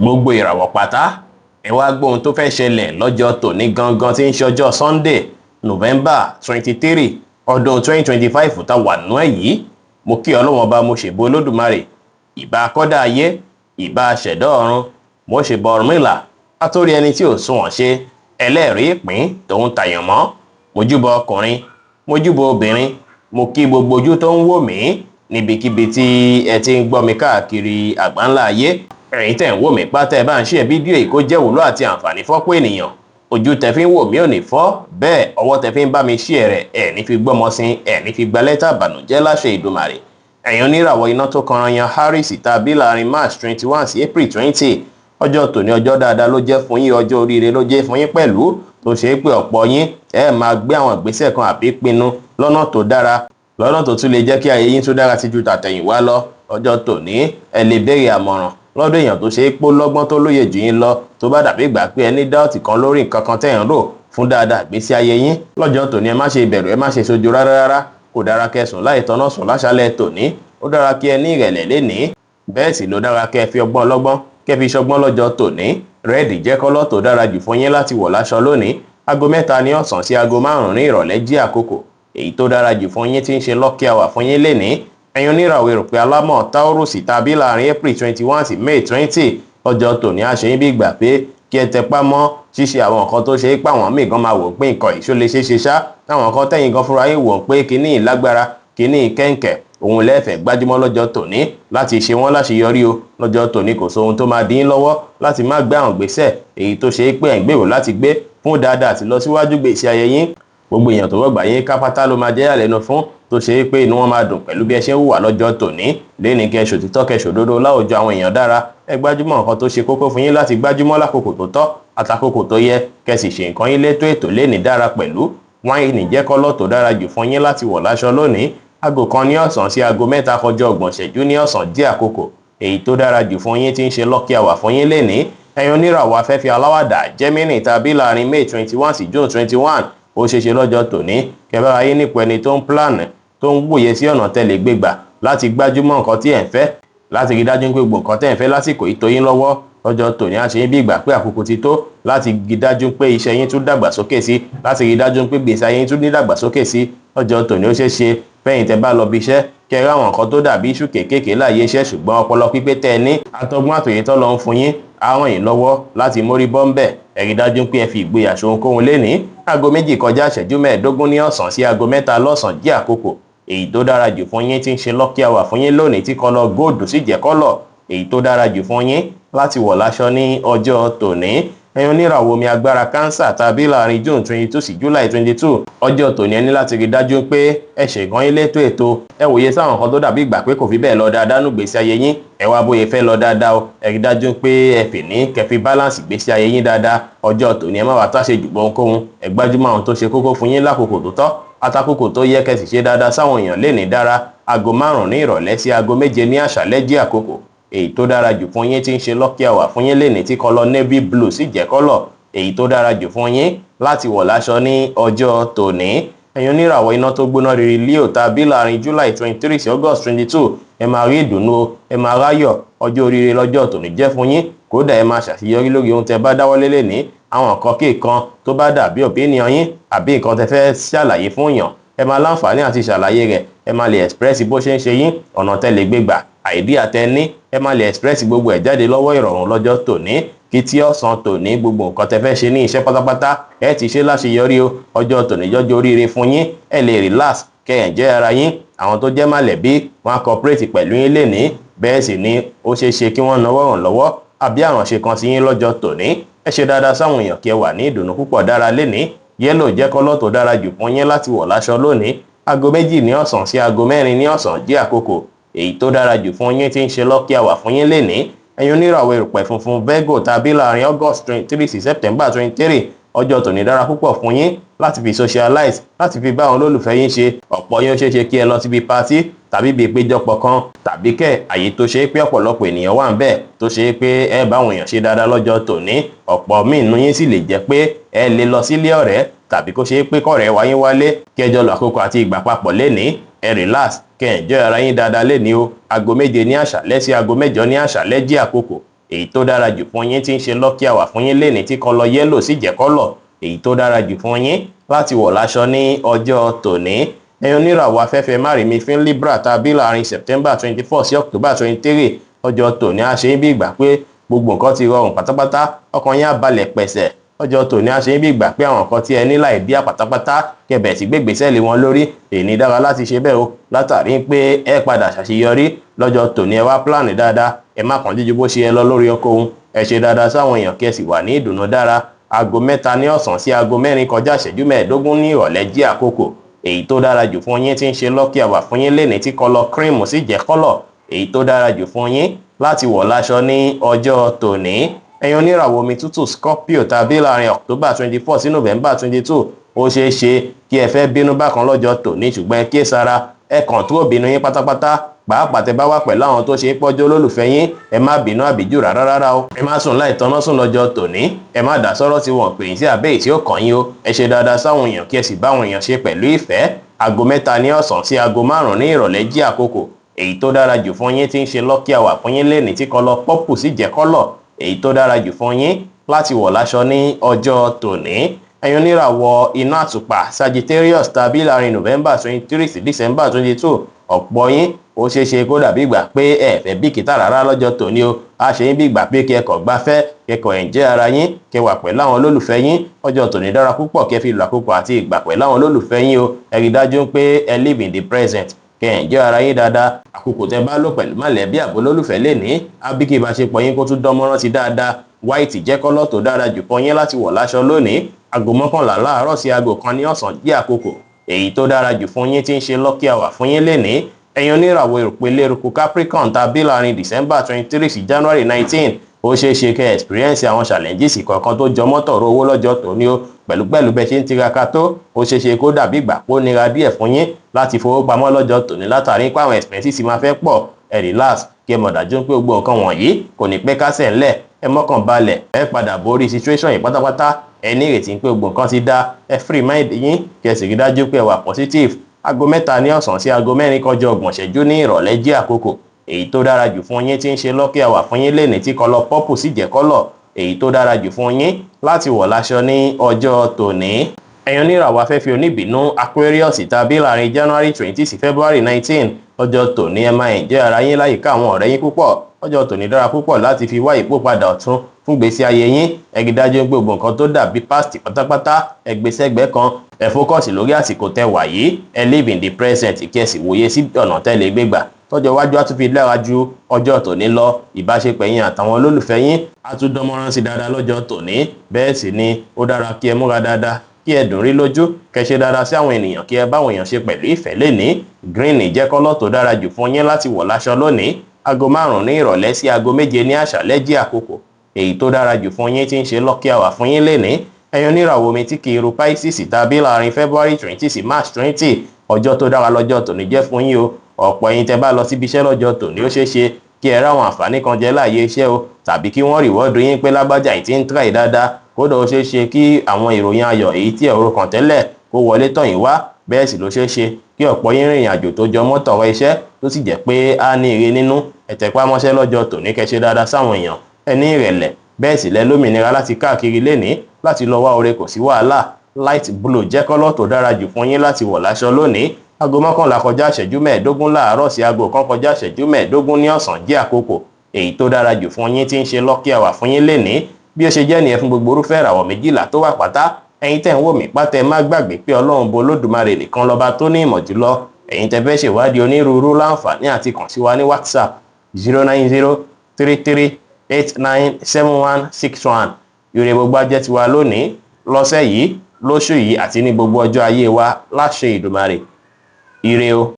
gbogbo ìràwọ̀ pátá ẹ wá gbóhun tó fẹ́ ṣẹlẹ̀ lọ́jọ́ tòní gangan tí ń ṣọjọ́ Sunday November 23 ọdún 2025 tá wà nú ẹ̀ yìí. Mo kí Ọlọ́run bá mo ṣèbọ Olódùmarè, ìbà akọ́dá ayé, ìbà ṣẹ̀dá ọ̀run, mo ṣèbọ Ọ̀rúnmìlà àtórí ẹni tí ò sunwọ̀n ṣe ẹlẹ́rìí ìpín tòun tàyànmọ́. Mojúbọ ọkùnrin, mojúbọ obìnrin, mo kí gbogbo ojú tó ń wò mí níbikíbi tí ẹ ti ń gbọ́ mi káàkiri àgbáńlá ayé. Ẹ̀yin tẹ́ ń wò mí pátá ẹ bá ń share fídíò yìí kó jẹ́ wúlò àti àǹfààní fọ́pọ̀ ènìyàn. Ojú tẹ́ fi ń wò mí ò ní fọ́, bẹ́ẹ̀ ọwọ́ tẹ́ fi ń bá mi share rẹ̀ ẹ̀ ní fi gbọ́mọ sin, ẹ̀ ní fi gba lẹ́tà ìbànújẹ́ láṣẹ Ìdùmarè. Ẹ̀yin oníràwọ̀ iná tó kanran yan Aries tàbí láàrin March 21 sí April 20. Ọjọ́ tòní ọjọ́ dáadáa ló jẹ́ fún yín, ọjọ́ oríire ló jẹ́ fún yín pẹ̀lú, tó ṣe é pé ọ̀pọ̀ yín ẹ máa gbé àwọn ìgbésẹ̀ kan àbí pinnu lọ́nà tó dára, lọ́nà tó tún lè jẹ́ kí ayé yín tún dára sí ju tàtẹ̀yìnwá lọ. Ọjọ́ tòní ẹ lè béèrè àmọ̀ràn lọ́dọ̀ èèyàn tó ṣe é pé lọ́gbọ́n tó lóye jù yín lọ, tó bá dàbí ìgbà pé ẹ ní dáùtì kan lórí nǹkan kan tẹ́ ń rò fún dáadáa ìgbésí ayé yín. Lọ́jọ́ tòní ẹ má ṣe ìbẹ̀rù, ẹ má ṣe sojo rárá. Kò dára kẹ́ sùn láì tọ́nà sùn láṣálẹ́ tòní. Ó dára kí ẹ ní ìrẹ̀lẹ̀ lénìí, bẹ́ẹ̀ sì ló dára kẹ́ fi ọgbọ́n ọlọ́gbọ́n kẹ́ fi ṣọgbọ́n lọ́jọ́ tòní. Rẹ́ẹ̀dì jẹ́ kọ́lọ́ tó dára jù fún yín láti wọ̀ láṣọ lónìí. Aago 3 ní ọ̀sán sí aago 5 ní ìrọ̀lẹ́ jí àkókò èyí tó dára jù fún yín tí ń ṣe lucky hour fún yín lénìí. Ẹ̀yin oníràwọ̀ èròpẹ́ alámọ̀ Taurus tàbí láàrin April 21 sí May 20. Ọjọ́ tòní á ṣe yín bí ìgbà pé kí ẹ tẹpá mọ́ ṣíṣe àwọn nǹkan tó ṣe é pé àwọn míì gan máa wò pé nǹkan ìṣó lè ṣe ṣá, táwọn nǹkan tẹ̀yìn gan fúnra yín wò pé kíní ìlágbára, kíní kẹ̀ǹkẹ̀, òun lẹ́fẹ̀ẹ́ gbájúmọ́ lọ́jọ́ tòní láti ṣe wọ́n láṣeyọrí o. Lọ́jọ́ tòní kò sóhun tó máa dín yín lọ́wọ́ láti má gbé àwọn gbèsè èyí tó ṣe é pé ẹ̀ ń gbèrò láti gbé fún dáadáa àti lọ síwájú gbèsè ayé yín. Gbogbo èèyàn tó wọ́gbà yín kápátá ló máa jẹ́ àlẹ́nu fún, tó ṣe é pé inú wọn máa dùn pẹ̀lú bí ẹ ṣe ń hùwà lọ́jọ́ tòní. Lẹ́ni kẹ́ ṣòtítọ́ kẹ́ ṣòdodo láwùjọ àwọn èèyàn dára. Ẹ gbájúmọ́ nǹkan tó ṣe kókó fún yín láti gbájúmọ́ lákòókò tó tọ́ àtàkókò tó yẹ, kẹ́ sì ṣe nǹkan yín létò ètò lẹ́ni dára pẹ̀lú. Wáìnì jẹ́ kọ́lọ́ tó dára jù fún yín láti wọ̀ láṣọ lónìí. Aago 1 ní ọ̀sán sí aago 3 kọjá 30 ìṣẹ́jú ní ọ̀sán jẹ́ àkókò èyí tó dára jù fún yín tí ń ṣe lucky hour fún yín lénìí. Ẹ̀yin oníràwọ̀ afẹ́fẹ́ aláwàdà Gemini tàbí láàrin May 21 sí June 21. Ó ṣeéṣe lọ́jọ́ tòní kẹbàrà yín nípò ẹni tó ń plan, tó ń wòye sí ọ̀nà tẹ́lẹ̀ gbégbà láti gbájúmọ́ nǹkan tí ẹ̀ ń fẹ́, láti rí dájú pé gbogbo nǹkan tẹ́ ẹ̀ ń fẹ́ lásìkò yìí tó yín lọ́wọ́. Lọ́jọ́ tòní á ṣe yín bí ìgbà pé àkókò ti tó láti rí dájú pé iṣẹ́ yín tún dàgbàsókè sí, láti rí dájú pé gbèsè ayé yín tún ní dàgbàsókè sí. Lọ́jọ́ tòní ó ṣeéṣe fẹ́yìn tẹ́ bá lọ bí iṣẹ́ kẹ́ rí àwọn nǹkan tó dàbí iṣu kéékèèké láàyè iṣẹ́, ṣùgbọ́n ọpọlọ pípé tẹ́ ẹ ní àtọgbọ́n àtòyè tó lọ ń fún yín á ràn yín lọ́wọ́ láti mórí bọ́ńbẹ̀. Ẹ rí dájú pé ẹ fi ìgboyà ṣohunkóhun lénìí. Aago 2 kọjá ìṣẹ́jú 15 ní ọ̀sán sí aago 3 lọ́sàn jẹ́ àkókò èyí tó dára jù fún yín tí ń ṣe lucky hour fún yín lónìí, tí kọ́lọ̀ góòdù sì jẹ́ kọ́lọ̀ èyí tó dára jù fún yín láti wọ̀ láṣọ ní ọjọ́ tòní. Ẹ̀yin oníràwọ̀ omi agbára Cancer tàbí láàrin June 22 sí July 22. Ọjọ́ tòní ẹ ní láti rí dájú pé ẹ ṣègùn yín létò ètò. Ẹ wòye sáwọn nǹkan tó dàbí ìgbà pé kò fi bẹ́ẹ̀ lọ dáadáa nù gbèsè ayé yín. Ẹ wá bóyá fẹ́ lọ dáadáa o. Ẹ rí dájú pé ẹ fi ní kẹfì balance gbèsè ayé yín dáadáa. Ọjọ́ tòní ẹ má wá táṣe jù ohunkóhun. Ẹ gbájúmọ́ àwọn tó ṣe kókó fún yín lákòókò tó tọ́ àtàkókò tó yẹ, kẹ́ sì ṣe dáadáa sáwọn èèyàn lénìí dára. Aago 5 ní ìrọ̀lẹ́ sí aago 7 ní àṣálẹ́ jẹ́ àkókò èyí tó dára jù fún yín tí ń ṣe lucky hour fún yín lénìí, tí kọ́lọ̀ navy blue sì jẹ́ kọ́lọ̀ èyí tó dára jù fún yín láti wọ̀ láṣọ ní ọjọ́ tòní. Ẹ̀yin oníràwọ̀ iná tó gbóná riri Leo tàbí láàrin July 23 sí August 22. Ẹ máa rí ìdùnnú o, ẹ máa ráyọ̀. Ọjọ́ oríire lọ́jọ́ tòní jẹ́ fún yín, kódà ẹ máa ṣàṣeyọrí lórí ohun tẹ́ bá dáwọ́lé lénìí. Àwọn nǹkan kéèkan tó bá dàbí opinion yín àbí nǹkan tẹ́ fẹ́ ṣàlàyé fún èèyàn, ẹ máa láǹfààní àti ṣàlàyé rẹ̀. Ẹ máa lè express bó ṣe ń ṣe yín, ọ̀nà tẹ́ lè gbégbà, idea tẹ́ ní, ẹ máa lè express gbogbo ẹ̀ jáde lọ́wọ́ ìrọ̀rùn lọ́jọ́ tòní. Kí tí ọ̀sán tòní gbogbo nǹkan tẹ́ fẹ́ ṣe ní iṣẹ́ pátápátá ẹ ti ṣe láṣeyọrí o. Ọjọ́ tòní jọjọ́ oríire fún yín, ẹ lè relax kẹ́ ẹ̀ jẹ́ ara yín. Àwọn tó jẹ́ mọ̀lẹ́bí wọn á cooperate pẹ̀lú yín lénìí, bẹ́ẹ̀ sì ni ó ṣeé ṣe kí wọ́n náwó ràn lọ́wọ́ àbí àránṣe kan sí yín lọ́jọ́ tòní. Ẹ ṣe dáadáa sáwọn èèyàn kí ẹ wà ní ìdùnnú púpọ̀ dára lénìí. Yẹ́lò jẹ́ kọ́lọ́ tó dára jù fún yín láti wọ̀ láṣọ lónìí. Aago 2 ní ọ̀sán sí aago 4 ní ọ̀sán jẹ́ àkókò èyí tó dára jù fún yín tí ń ṣe lucky hour fún yín lénìí. Ẹ̀yin oníràwọ̀ erùpẹ̀ funfun Virgo tàbí láàrin August 23 sí September 23. Ọjọ́ tòní dára púpọ̀ fún yín láti fi socialize, láti fi bá àwọn olólùfẹ́ yín ṣe. Ọ̀pọ̀ yín ó ṣeé ṣe kí ẹ lọ síbi party tàbí ibi ìpéjọpọ̀ kan, tàbí kẹ́ àyè tó ṣe é pé ọ̀pọ̀lọpọ̀ ènìyàn wà ń bẹ̀, tó ṣe é pé ẹ bá àwọn èèyàn ṣe dáadáa lọ́jọ́ tòní. Ọ̀pọ̀ míì nínú yín sì lè jẹ́ pé ẹ lè lọ sílé ọ̀rẹ́, tàbí kó ṣe é pé kọ̀rẹ́ wá yín wálé kí ẹ jọ lọ àkókò àti ìgbà papọ̀ lénìí. Ẹ relax kẹ́ enjoy ara yín dáadáa lénìí o. Aago 7 ní àṣálẹ́ sí aago 8 ní àṣálẹ́ jẹ́ àkókò èyí tó dára jù fún yín tí ń ṣe lucky hour fún yín lénìí tí kọ́lọ̀ yẹ́lò sì jẹ́ kọ́lọ̀ èyí tó dára jù fún yín láti wọ̀ láṣọ ní ọjọ́ tòní. ẹ̀yin oníràwọ̀ afẹ́fẹ́ márìmí fún Libra tàbí láàrin September 24 sí October 23 ọjọ́ tòní á ṣe bí ìgbà pé gbogbo nǹkan ti rọrùn pátápátá, ọkàn yín á balẹ̀ pẹ̀sẹ̀. ọjọ́ tòní á ṣe bí ìgbà pé àwọn nǹkan tí ẹ ní láì díà pátápátá kẹbẹ̀ sí gbégbèsẹ̀ lé wọn lórí. èyí dára láti ṣe bẹ́ẹ̀ o látàrí pé ẹ padà ṣàṣeyọrí. lọ́jọ́ tòní ẹ wá pílánì dáadáa, ẹ má kàn jíjú bó ṣe ẹ lọ lórí ọkọ ohun. ẹ ṣe dáadáa sáwọn èèyàn kí ẹ sì wà ní ìdùnnú dára. aago 3 ní ọ̀sán sí aago 4 kọjá ìṣẹ́jú 15 ní ìrọ̀lẹ́ jí àkókò èyí tó dára jù fún yín tí ń ṣe lucky hour fún yín lénìí tí kọ́lọ̀ cream sì jẹ́ kọ́lọ̀ èyí tó dára jù fún yín láti wọ̀ láṣọ ní ọjọ́ tòní. ẹ̀yin oníràwọ̀ omi tútù Scorpio tàbí láàrin October 24 sí November 22 ó ṣeé ṣe kí ẹ fẹ́ bínú bákan lọ́jọ́ tòní, ṣùgbọ́n ẹ kíyèsára, ẹ kọ̀ǹtró bínú yín pátápátá. pàápàá tẹ́ bá wà pẹ̀lú àwọn tó ṣe é pọ́jọ́ olólùfẹ́ yín, ẹ má bínú àbíjù rárá o. ẹ má sùn láì tọ́nà sùn lọ́jọ́ tòní, ẹ má dá sọ́rọ̀ tí wọ́n pè yín sí àbẹ́ ìtí ó kàn yín o. ẹ ṣe dáadáa sáwọn èèyàn kí ẹ sì bá àwọn èèyàn ṣe pẹ̀lú ìfẹ́. aago 3 ní ọ̀sán sí aago 5 ní ìrọ̀lẹ́ jí àkókò èyí tó dára jù fún yín tí ń ṣe lucky hour fún yín lénìí tí kọ́lọ̀ pọ́pù sì jẹ́ kọ́lọ̀ èyí tó dára jù fún yín láti wọ̀ láṣọ ní ọjọ́ tòní. ẹ̀yin oníràwọ̀ iná àtùpà Sagittarius tàbí láàrin November 23 sí December 22 ọ̀pọ̀ yín ó ṣeé ṣe kó dàbí ìgbà pé ẹ fẹ́ bìkítà rárá lọ́jọ́ tòní o. a ṣe yín bí ìgbà pé kẹ́kọ̀ọ́ gbafẹ́ kẹ́kọ̀ọ́ ẹ̀ǹjẹ́ ara yín kẹwà pẹ̀lú àwọn olólùfẹ́ yín. ọjọ́ tòní dára púpọ̀ kẹ́ fi lò àkókò àti ìgbà pẹ̀lú àwọn olólùfẹ́ yín o. ẹ rí dájú pé ẹ live in the present kẹ́ ẹ̀ǹjẹ́ ara yín dáadáa. àkókò tẹ́ bá lò pẹ̀lú mọ̀lẹ́bí àbò olólùfẹ́ lénìí abíkí ìbáṣepọ̀ yín kó tún dánmọ́rán sí dáadáa. white jẹ́ kọ́lọ̀ tó dára jù fún yín láti wọ̀ láṣọ lónìí. aago 11 láàárọ̀ sí aago 1 ní ọ̀sán jẹ́ àkókò èyí tó dára jù fún yín tí ń ṣe lucky hour fún yín lénìí. ẹ̀yin oníràwọ̀ ìrùpẹ̀lẹ̀ eruku Capricorn tàbí láàrin December 23 sí January 19 ó ṣeé ṣe kẹ́ experience àwọn challenges kọ̀ọ̀kan tó jọ mọ́tọ̀rọ̀ owó lọ́jọ́ tòní o. pẹ̀lú bẹ́ẹ̀ ṣe ń tiraka tó ó ṣeé ṣe kó dàbí ìgbà pó nira díẹ̀ fún yín láti fowópamọ́ lọ́jọ́ tòní látàrí pé àwọn expenses máa fẹ́ pọ̀. ẹ relax kí ẹ mọ̀ dájú pé gbogbo nǹkan wọ̀nyí kò ní pẹ́ kásẹ̀ ńlẹ̀. ẹ mọ́kàn balẹ̀, ẹ padà borí situation yìí pátápátá. ẹ ní ìrètí pé gbogbo nǹkan ti dá. ẹ free mind yín kí ẹ sì rí dájú pé ẹ wà positive. aago 3 ní ọ̀sán sí aago 4 kọjá 30 ìṣẹ́jú ní ìrọ̀lẹ́ jí àkókò èyí tó dára jù fún yín tí ń ṣe lucky hour fún yín lénìí tí kọ́lọ̀ pọ́pù sì jẹ́ kọ́lọ̀ èyí tó dára jù fún yín láti wọ̀ láṣọ ní ọjọ́ tòní. ẹ̀yin oníràwọ̀ afẹ́fẹ́ oníbínú Aquarius tàbí láàrin January 20 sí February 19 ọjọ́ tòní ẹ máa ẹ̀ǹjẹ́ ara yín láyìíká àwọn ọ̀rẹ́ yín púpọ̀. ọjọ́ tòní dára púpọ̀ láti fi wá ìpò padà ọ̀tun fún gbèsè ayé yín. ẹ rí dájú pé gbogbo nǹkan tó dàbí past pátápátá ẹ gbé sẹ́gbẹ̀ẹ́ kan. ẹ fókọ̀sì lórí àsìkò tẹ́ wà yìí. ẹ live in the present kí ẹ sì wòye sí ọ̀nà tẹ́lẹ̀ gbégbà. tọ́jọ́ iwájú á tún fi dára ju ọjọ́ tòní lọ. ìbáṣepọ̀ yín àtàwọn olólùfẹ́ yín á tún dánmọ́rán sí dáadáa lọ́jọ́ tòní. bẹ́ẹ̀ sì ni ó dára kí ẹ múra dáadáa, kí ẹ dùn rí lójú, kẹ́ ṣe dáadáa sí àwọn ènìyàn, kí ẹ bá àwọn èèyàn ṣe pẹ̀lú ìfẹ́ lénìí. green jẹ́ kọ́lọ̀ tó dára jù fún yín láti wọ̀ láṣọ lónìí. aago 5 ní ìrọ̀lẹ́ sí aago 7 ní àṣálẹ́ jí àkókò èyí tó dára jù fún yín tí ń ṣe lucky hour fún yín lénìí. ẹ̀yin oníràwọ̀ omi tí kì í ru Pisces tàbí láàrin February 20 sí March 20 ọjọ́ tó dára lọ́jọ́ tòní jẹ́ fún yín o. ọ̀pọ̀ ẹ̀yin tẹ́ bá lọ síbi iṣẹ́ lọ́jọ́ tòní ó ṣeé ṣe kí ẹ ráwọn àǹfààní kan jẹ láàyè iṣẹ́ o, tàbí kí wọ́n rìwọ́ọ̀dù yín pé lágbájá yìí ti ń try dáadáa. kódà ó ṣeé ṣe kí àwọn ìròyìn ayọ̀ èyí tí ẹ rò kàn tẹ́lẹ̀ kó wọlé tọ̀ yín wá. bẹ́ẹ̀ sì ló ṣeé ṣe kí ọ̀pọ̀ yín rìnrìn àjò tó jọ mọ́ tọ̀rọ̀ iṣẹ́ tó sì jẹ́ pé á ní ire nínú. ẹ tẹpá mọ́ṣẹ́ lọ́jọ́ tòní kẹ́ ṣe dáadáa sáwọn èèyàn, ẹ ní ìrẹ̀lẹ̀, bẹ́ẹ̀ sì lẹ lómìnira láti káàkiri lénìí láti lọ wá oore kò sí wàhálà. light blue jẹ́ kọ́lọ̀ tó dára jù fún yín láti wọ̀ láṣọ lónìí. aago 11 kọjá ìṣẹ́jú 15 láàárọ̀ sí aago 1 kọjá ìṣẹ́jú 15 ní ọ̀sán jẹ́ àkókò èyí tó dára jù fún yín tí ń ṣe lucky hour fún yín lénìí. bí ó ṣe jẹ́ nìyẹn fún gbogbo irúfẹ́ ìràwọ̀ 12 tó wà pátá. ẹ̀yin tẹ́ ń wò mí pátá ẹ má gbàgbé pé Ọlọ́run bo Olódùmarè nìkan lọ́ba tó ní ìmọ̀ jùlọ. ẹ̀yin tẹ́ fẹ́ ṣèwádìí onírúurú láǹfààní àti kàn sí wa ní WhatsApp 09033897161. ire gbogbo ajẹ́ tiwa lónìí, lọ́sẹ̀ yìí, lóṣù yìí àti ní gbogbo ọjọ́ ayé wa láṣẹ Ìdùmarè. ire o.